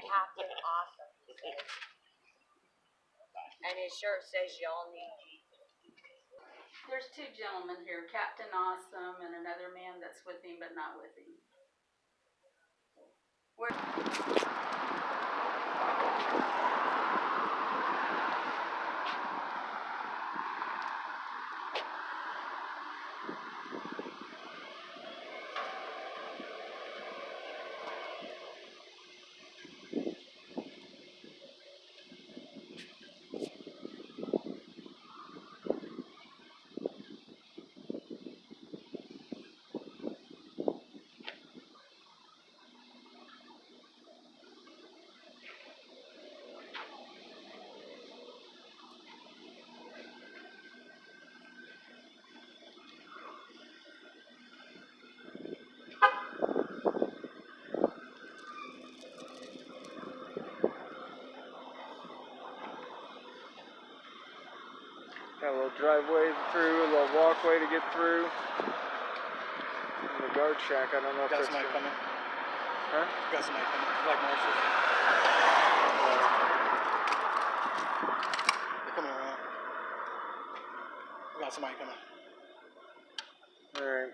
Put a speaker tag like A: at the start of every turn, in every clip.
A: Captain Awesome. And his shirt says y'all need Jesus.
B: There's two gentlemen here, Captain Awesome and another man that's with him but not with him.
C: Got a little driveway through, a little walkway to get through. And the guard shack, I don't know if
D: Got
C: there's
D: somebody coming.
C: Huh?
D: Got somebody coming. Like marshals. They're coming around. We got somebody coming.
C: Alright.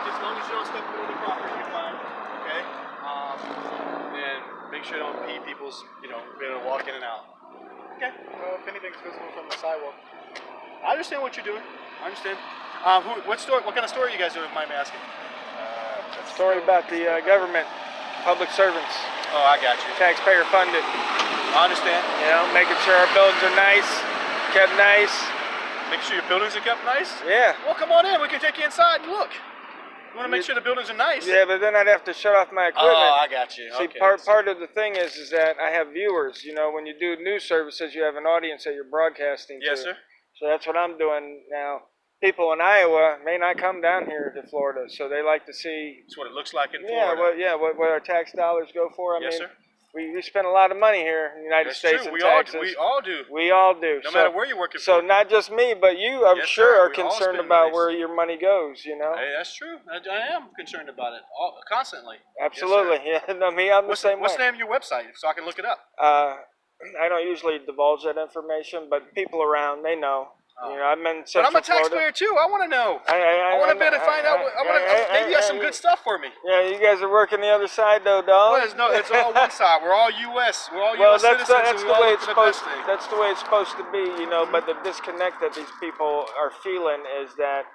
D: As long as you don't step over the property, you're fine. Okay. And make sure you don't impede people's, being able to walk in and out. Okay. Well, if anything's visible from the sidewalk, I understand what you're doing. I understand. What kind of story you guys doing? Mind me asking?
C: Story about the government, public servants.
D: Oh, I got you.
C: Taxpayer funded.
D: I understand.
C: Making sure our buildings are nice, kept nice.
D: Make sure your buildings are kept nice?
C: Yeah.
D: Well, come on in. We can take you inside and look. You want to make sure the buildings are nice?
C: Yeah, but then I'd have to shut off my equipment.
D: Oh, I got you.
C: See,
D: okay.
C: part of the thing is that I have viewers. When you do news services, you have an audience that you're broadcasting to.
D: Yes, sir.
C: So that's what I'm doing now. People in Iowa may not come down here to Florida, so they like to see.
D: That's what it looks like in Florida.
C: What our tax dollars go for. I
D: Yes,
C: mean,
D: sir.
C: We spend a lot of money here in the United States
D: true.
C: in
D: We
C: taxes.
D: all do.
C: We all do.
D: No matter where you're working
C: So
D: for.
C: not just me, but you, I'm
D: Yes,
C: sure,
D: sir.
C: are
D: We all
C: concerned
D: spend
C: about
D: monies.
C: where your money goes,
D: Hey, that's true. I am concerned about it constantly.
C: Absolutely.
D: Yes,
C: yeah. No, me, I'm the same way.
D: What's the name of your website so I can look it up?
C: I don't usually divulge that information, but people around, they know. I'm in Central
D: But I'm a
C: Florida.
D: taxpayer too. I want to know. I want to be able to find out. Maybe you have some good stuff for me.
C: Yeah, you guys are working the other side, though, dog.
D: Well, it's all one side. We're all U.S. We're all U.S. citizens.
C: That's the way it's supposed.
D: thing.
C: That's the way it's supposed to be, But the disconnect that these people are feeling is that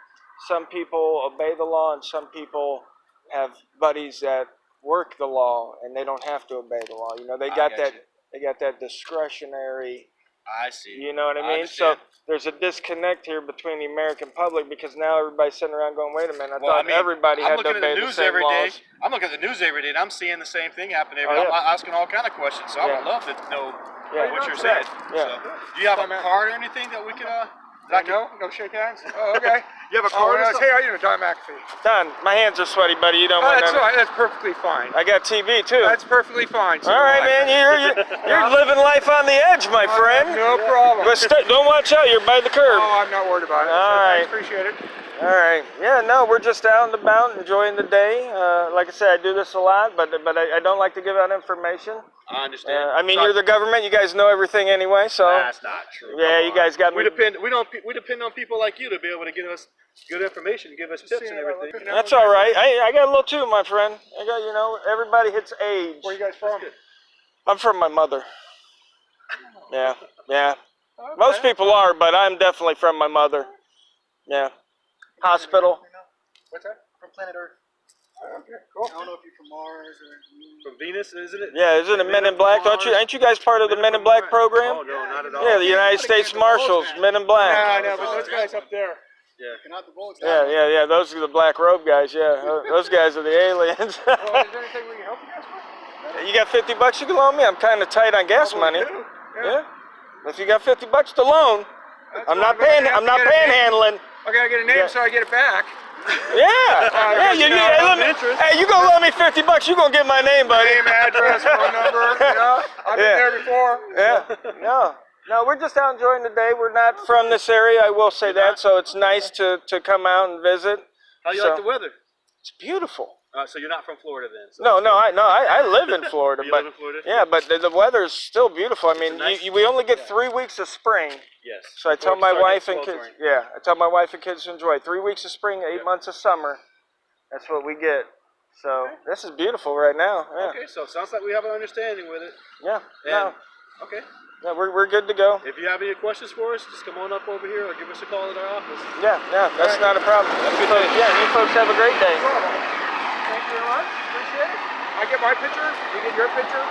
C: some people obey the law and some people have buddies that work the law and they don't have to obey the law. They got that discretionary.
D: I see.
C: You know what I mean? So there's a disconnect here between the American public because now everybody's sitting around going, wait a minute, I thought everybody had to obey the same laws.
D: I'm looking at the news every day and I'm seeing the same thing happen every day. I'm asking all kind of questions, so I would love to know what you're saying.
C: Yeah.
D: So, do you have a card or anything that we can
E: No shake hands? Oh, okay.
D: You have a card or something?
E: Hey, how are you doing? Don McAfee.
C: Don, my hands are sweaty, buddy. You don't want
E: That's
C: to.
E: all right. That's perfectly fine.
C: I got TV, too.
E: That's perfectly fine. So
C: all right, man. You're living life on the edge, my friend.
E: No problem.
C: But don't watch out. You're by the curb.
E: Oh, I'm not worried about it.
C: All right.
E: I appreciate it.
C: All right. Yeah, no, we're just out and about enjoying the day. Like I said, I do this a lot, but I don't like to give out information.
D: I understand.
C: You're the government. You guys know everything anyway, so.
D: That's not true.
C: Yeah, you guys got me.
D: We depend on people like you to be able to give us good information, give us tips and everything.
C: That's all right. I got a little too, my friend. I got, everybody hits age.
E: Where are you guys from?
C: I'm from my mother. Yeah, yeah. Most people are, but I'm definitely from my mother. Yeah. Hospital.
D: What's that?
E: From planet Earth.
D: Okay, cool.
E: I don't know if you're from Mars or.
D: From Venus, isn't it?
C: Yeah, isn't it Men in Black? Don't you? Ain't you guys part of the Men in Black program?
D: Oh no, not at all.
C: Yeah, the United States Marshals, Men in Black.
E: Yeah, I know, but those guys up there.
D: Yeah.
E: Cannot the bullets.
C: Yeah. Those are the black robe guys. Yeah, those guys are the aliens.
E: Well, is there anything we can help you guys with?
C: You got $50 you can loan me? I'm kind of tight on gas money. Yeah. If you got $50 to loan, I'm not panhandling.
E: I gotta get a name so I get it back.
C: Yeah. Hey, you gonna loan me $50? You gonna get my name, buddy?
E: Name, address, phone number. I've been there before.
C: Yeah. No, we're just out enjoying the day. We're not from this area, I will say that. So it's nice to come out and visit.
D: How do you like the weather?
C: It's beautiful.
D: So you're not from Florida then? So
C: I live in Florida,
D: You
C: but
D: live in Florida?
C: yeah, but the weather's still beautiful. I mean,
D: nice-
C: we only get 3 weeks of spring,
D: Yes.
C: so I tell my
D: Starting
C: wife
D: at
C: and kids,
D: sweltering.
C: I tell my wife and kids to enjoy 3 weeks of spring, 8 months of summer. That's what we get. So this is beautiful right now. Yeah,
D: Okay, so it sounds like we have an understanding with it.
C: yeah,
D: And, okay.
C: yeah, we're good to go.
D: If you have any questions for us, just come on up over here or give us a call at our office.
C: Yeah, that's not a problem. You folks have a great day.
E: Thank you very much. Appreciate it. I get my picture. You get your picture.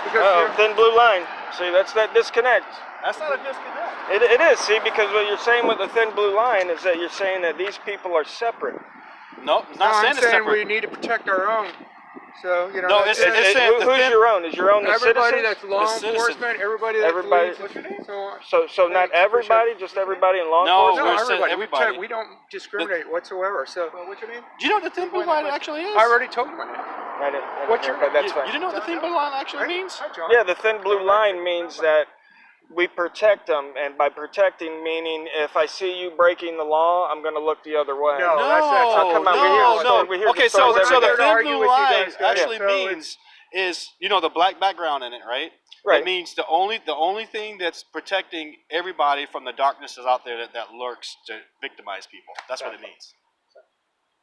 E: Because
C: Thin blue line. See, that's that disconnect.
D: That's not a disconnect.
C: It is, see, because what you're saying with the thin blue line is that you're saying that these people are separate.
D: Nope,
E: no,
D: not
E: I'm
D: saying it's
E: saying
D: separate.
E: we need to protect our own. So, you know,
D: No,
E: that's
D: it's saying the
C: Who's
D: thin-
C: your own? Is your own the
E: everybody
C: citizens?
E: that's law
D: The citizen.
E: enforcement, everybody that's
C: Everybody-
E: police, what's your name?
C: So not everybody, just everybody in law
D: No,
C: enforcement?
D: we're
E: No,
D: saying
E: everybody.
D: everybody.
E: We don't discriminate whatsoever. So, what's your name?
D: Do you know what the thin blue line actually is?
E: I already told you my name.
C: I didn't
E: What's
C: hear,
E: your-
C: but that's
D: You
C: fine.
D: didn't know what the thin blue line actually means?
E: Hi, John.
C: Yeah, the thin blue line means that we protect them, and by protecting meaning if I see you breaking the law, I'm going to look the other way.
E: No,
D: No,
E: that's
C: come on, we hear the
D: Okay, so
C: stories every
D: the
C: day.
D: thin
E: Argue
D: blue
E: with you
D: line
E: guys,
D: actually
E: so
D: means is the black background in it, right?
C: Right.
D: It means the only thing that's protecting everybody from the darknesses out there that lurks to victimize people. That's what it means.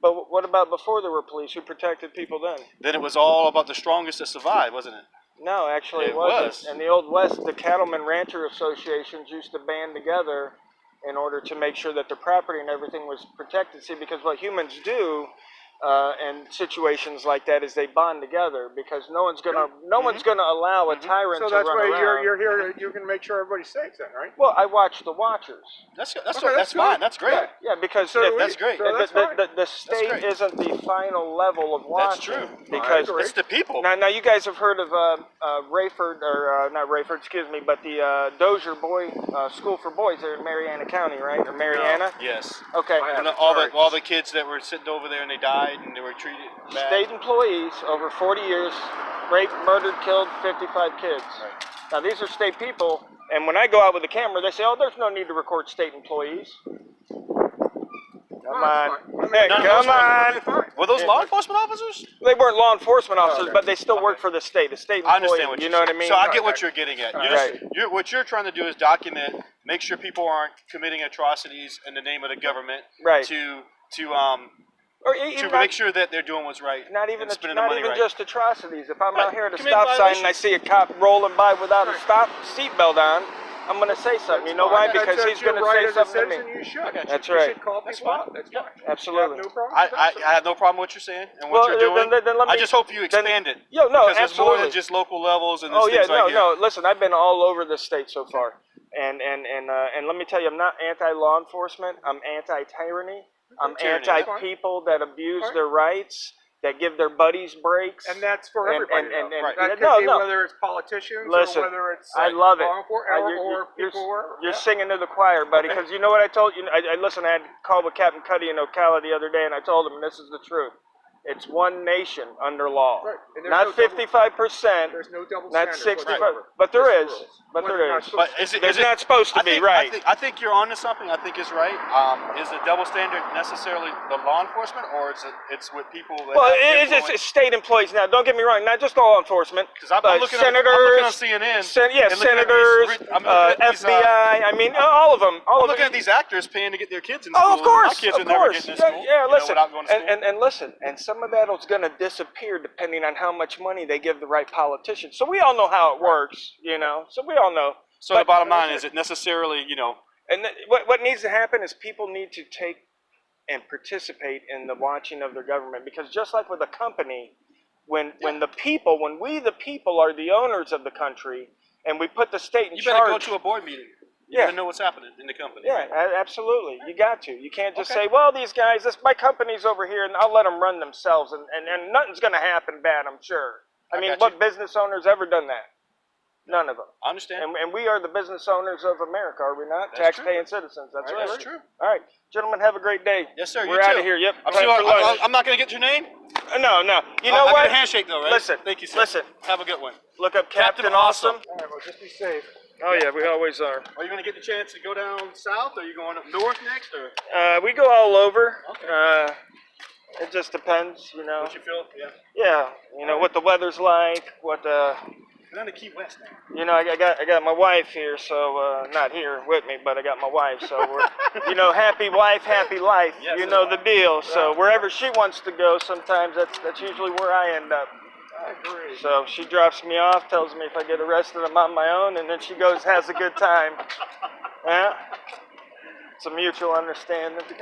C: But what about before there were police? Who protected people then?
D: Then it was all about the strongest that survived, wasn't it?
C: No, actually it
D: It
C: wasn't.
D: was.
C: In the Old West, the cattlemen rancher associations used to band together in order to make sure that their property and everything was protected. See, because what humans do in situations like that is they bond together because no one's gonna allow a tyrant
E: So
C: to
E: that's
C: run
E: why
C: around.
E: you're here. You can make sure everybody's safe, then, right?
C: Well, I watch the Watchers.
D: That's
E: Okay,
D: fine.
E: that's
D: That's great.
C: Yeah, because
E: So do we.
D: That's great.
E: So that's fine.
C: the state
D: great.
C: isn't the final level of
D: That's
C: watching.
D: true.
C: Because
E: agree.
D: It's the people.
C: now you guys have heard of Rayford, or not Rayford, excuse me, but the Dozier School for Boys there in Mariana County, right? Or Mariana?
D: Yes.
C: Okay.
D: And all the kids that were sitting over there and they died and they were treated bad.
C: State employees over 40 years, raped, murdered, killed 55 kids.
D: Right.
C: Now these are state people, and when I go out with the camera, they say, "Oh, there's no need to record state employees." Come on, hey,
D: None of
C: come
D: those
C: on.
D: Were those law enforcement officers?
C: They weren't law enforcement officers, but they still work for the state. A state employee.
D: I understand what
C: you
D: you're
C: know what I
D: saying.
C: mean?
D: So I get what you're getting at.
C: Right.
D: What you're trying to do is document, make sure people aren't committing atrocities in the name of the government.
C: Right.
D: To
C: Or even
D: make sure that they're doing what's right.
C: not even
D: and spending the money right.
C: just atrocities. If I'm
D: Right.
C: out here at a
D: Commit
C: stop sign and I
D: violations.
C: see a cop rolling by without a seatbelt on, I'm going to say something. You know why? Because he's going to say something to me.
E: You should.
C: That's
E: You
C: right.
E: should call
D: That's
E: people
D: fine.
E: out. That's
D: Yeah.
E: fine.
C: Absolutely.
E: You have no problem
D: I
E: with that.
D: have no problem with what you're saying and what you're doing.
C: Then let me,
D: I just hope you expand it.
C: Yo, no,
D: because there's more
C: absolutely.
D: than just local levels and there's
C: Oh yeah,
D: things like
C: no. Listen, I've been all over the state so far, and let me tell you, I'm not anti-law enforcement. I'm anti-tyranny. I'm
D: Tyranny,
C: anti-people that abuse
E: Fine.
C: their rights, that give their buddies breaks.
E: And that's for
C: And-
E: everybody.
C: and-
E: though.
C: and-
D: Right.
E: That could
C: no,
E: be
C: no.
E: whether it's politicians
C: Listen,
E: or whether it's
C: I love it.
E: law enforcement or
C: You're
E: people who are.
C: you're singing to the choir, buddy. Because you know what I told you. I listen. I had called with Captain Cuddy in Ocala the other day, and I told him this is the truth. It's one nation under law,
E: Right. And there's
C: not
E: no double-
C: 55%.
E: There's no double
C: Not
E: standards
C: 65,
E: whatsoever.
C: but there
E: There's
C: is.
E: rules.
C: But
E: Well,
C: there
E: they're
C: is.
E: not
D: But is it?
C: There's not supposed to be, right?
D: I think you're onto something. I think is right. Is the double standard necessarily the law enforcement, or is it's with people that
C: Well,
D: have
C: it's state employees now. Don't get me wrong. Not just law enforcement.
D: Because I'm looking
C: senators,
D: I'm looking on CNN.
C: yeah,
D: and looking at
C: senators,
D: these, I'm looking at these,
C: FBI. I mean, all of them. All
D: I'm
C: of
D: looking
C: them.
D: at these actors paying to get their kids in school.
C: Oh, of course,
D: My kids
C: of
D: are never
C: course.
D: getting in school.
C: Yeah,
D: you know,
C: listen,
D: without going to school.
C: and listen, and some of that'll going to disappear depending on how much money they give the right politicians. So we all know how it works, you know. So we all know.
D: So
C: But-
D: the bottom line is, it necessarily, you know,
C: And what needs to happen is people need to take and participate in the watching of their government, because just like with a company, when we the people are the owners of the country, and we put the state in
D: you
C: charge.
D: better go to a board meeting. You
C: Yeah.
D: gotta know what's happening in the company.
C: Yeah,
D: right?
C: absolutely. You got to. You can't just
D: Okay.
C: say, well, these guys, my company's over here, and I'll let them run themselves, and nothing's going to happen bad, I'm sure. I mean,
D: got
C: what
D: you.
C: business owner's ever done that? None of them.
D: I understand.
C: And we are the business owners of America, are we not?
D: That's
C: Tax-paying citizens. That's right.
D: That's true.
C: All right, gentlemen, have a great day.
D: Yes, sir.
C: We're
D: you
C: out
D: too.
C: of here. Yep.
D: I'm,
C: Time
D: sure
C: for lunch.
D: I'm not gonna get your name.
C: No. You know
D: I
C: what?
D: get a handshake though, right?
C: Listen.
D: Thank you, sir.
C: Listen.
D: Have a good one.
C: Look up Captain
D: Captain
C: Awesome.
D: Awesome.
E: All right, well, just be safe.
C: Oh yeah, we always are.
D: Are you gonna get the chance to go down south, or are you going up north next, or
C: We go all over.
D: Okay.
C: It just depends, you know.
D: what you feel? Yeah.
C: Yeah, you know what the weather's like. What
D: Go down to Key West now.
C: you know, I got my wife here, so not here with me, but I got my wife. So we're, you know, happy wife, happy life.
D: Yes,
C: You know
D: sir.
C: the deal. So wherever she wants to go, sometimes that's usually where I end up.
E: I agree.
C: So she drops me off, tells me if I get arrested, I'm on my own, and then she goes, has a good time. Yeah, it's a mutual understanding.
E: The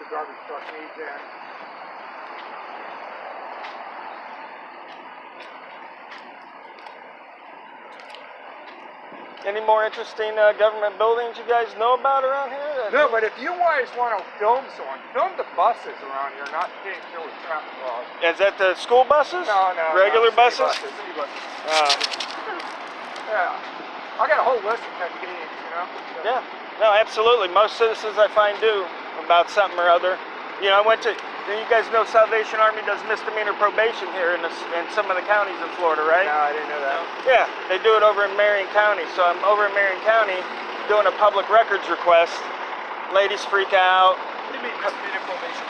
E: garbage truck needs in.
C: Any more interesting government buildings you guys know about around here?
E: No, but if you guys want to film someone, film the buses around here, not Gainesville with traffic laws.
C: Is that the school buses?
E: No.
C: Regular
E: city
C: buses?
E: City buses.
C: Uh,
E: Yeah. I got a whole list of techniques, you know? So-
C: Yeah, no, absolutely. Most citizens I find do about something or other. You know, you guys know Salvation Army does misdemeanor probation here in some of the counties in Florida, right?
E: No, I didn't know that.
C: Yeah, they do it over in Marion County. So I'm over in Marion County doing a public records request. Ladies freak out.
D: What do you mean misdemeanor probation?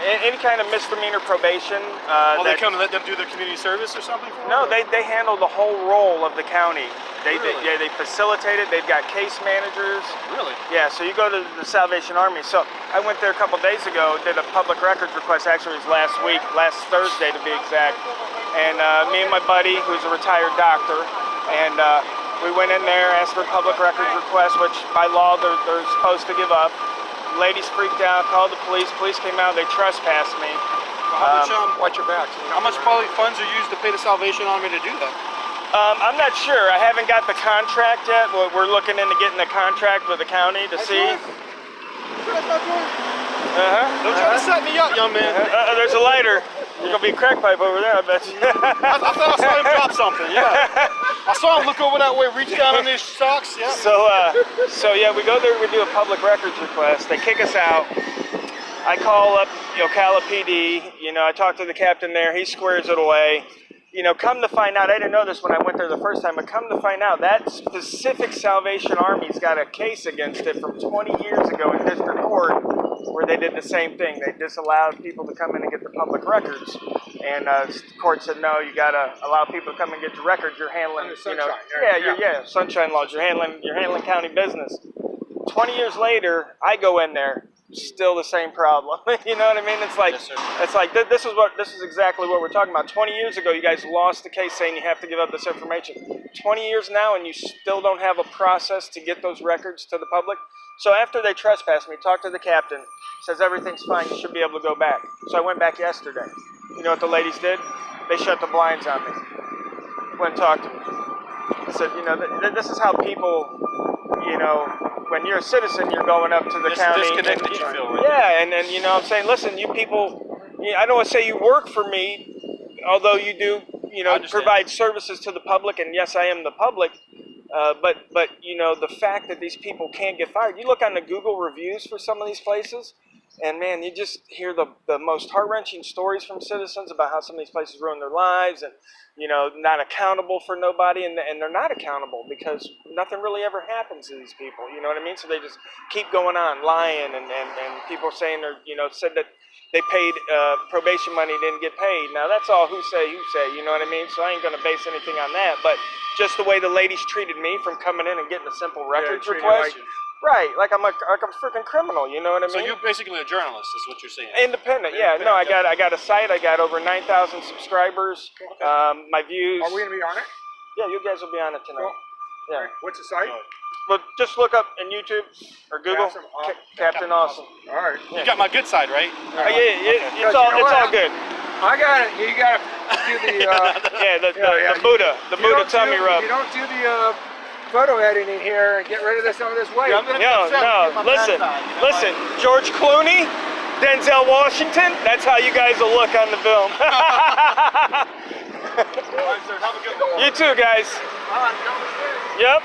C: Any kind of misdemeanor probation.
D: Well, they
C: that-
D: come to let them do their community service or something for
C: No,
D: them?
C: they handle the whole role of the county.
D: Really?
C: They facilitate it. They've got case managers.
D: Really?
C: Yeah, so you go to the Salvation Army. So I went there a couple days ago, did a public records request. Actually, it was last Thursday to be exact. And me and my buddy, who's a retired doctor, and we went in there, asked for a public records request, which by law they're supposed to give up. Ladies freaked out, called the police. Police came out, they trespassed me.
D: How much
E: Watch your back. So you
D: how
E: don't
D: much
E: get
D: probably funds are used to pay the Salvation Army to do that?
C: I'm not sure. I haven't got the contract yet. We're looking into getting a contract with the county to see.
D: Don't try to set me up, young man.
C: There's a lighter. There's gonna be a crack pipe over there, I bet you.
D: I thought I saw him drop something. Yeah. I saw him look over that way, reach down on his socks. Yeah.
C: So yeah, we go there. We do a public records request. They kick us out. I call up, Ocala PD. I talk to the captain there. He squares it away. Come to find out, I didn't know this when I went there the first time, but come to find out, that specific Salvation Army's got a case against it from 20 years ago in district court where they did the same thing. They disallowed people to come in and get the public records. And the court said, no, you got to allow people to come and get your records. You're handling,
E: Under sunshine,
C: sunshine laws. You're handling county business. 20 years later, I go in there. Still the same problem. You know what I mean? It's like,
D: Yes, sir.
C: this is exactly what we're talking about. 20 years ago, you guys lost the case saying you have to give up this information. 20 years now, and you still don't have a process to get those records to the public. So after they trespassed me, talked to the captain, says everything's fine, you should be able to go back. So I went back yesterday. You know what the ladies did? They shut the blinds on me. Went and talked to me. I said, this is how people, when you're a citizen, you're going up to the county.
D: Disconnected, you feel, right?
C: Yeah, and then, I'm saying, listen, you people, I don't want to say you work for me, although you do,
D: understand.
C: provide services to the public, and yes, I am the public, but the fact that these people can't get fired, you look on the Google reviews for some of these places, and man, you just hear the most heart-wrenching stories from citizens about how some of these places ruin their lives, and not accountable for nobody, and they're not accountable because nothing really ever happens to these people. You know what I mean? So they just keep going on lying, and people saying they're said that they paid probation money, didn't get paid. Now that's all who say. You know what I mean? So I ain't gonna base anything on that, but just the way the ladies treated me from coming in and getting a simple records
E: treated
C: request.
E: like
C: Right, like I'm a freaking criminal. You know what I mean?
D: So you're basically a journalist, is what you're saying.
C: Independent, yeah. No, I got a site. I got over 9,000 subscribers. My views.
E: Are we gonna be on it?
C: Yeah, you guys will be on it tonight.
E: Cool.
C: Yeah.
E: Right. What's the site?
C: But just look up in YouTube or Google
E: Awesome.
C: Captain Awesome.
E: All right.
D: You got my good side, right?
C: Yeah, it's
E: You
C: all
E: know
C: it's
E: what?
C: all good.
E: I got it. You gotta do the.
C: Yeah, the
E: you
C: Buddha
E: don't
C: tummy
E: do,
C: rub.
E: You don't do the photo editing here and get rid of some of this weight.
D: Yeah, I'm gonna
C: No, listen. George Clooney, Denzel Washington. That's how you guys will look on the film.
D: All right, sir. Have a good one.
C: You too, guys.
E: All right, come upstairs.
C: Yep.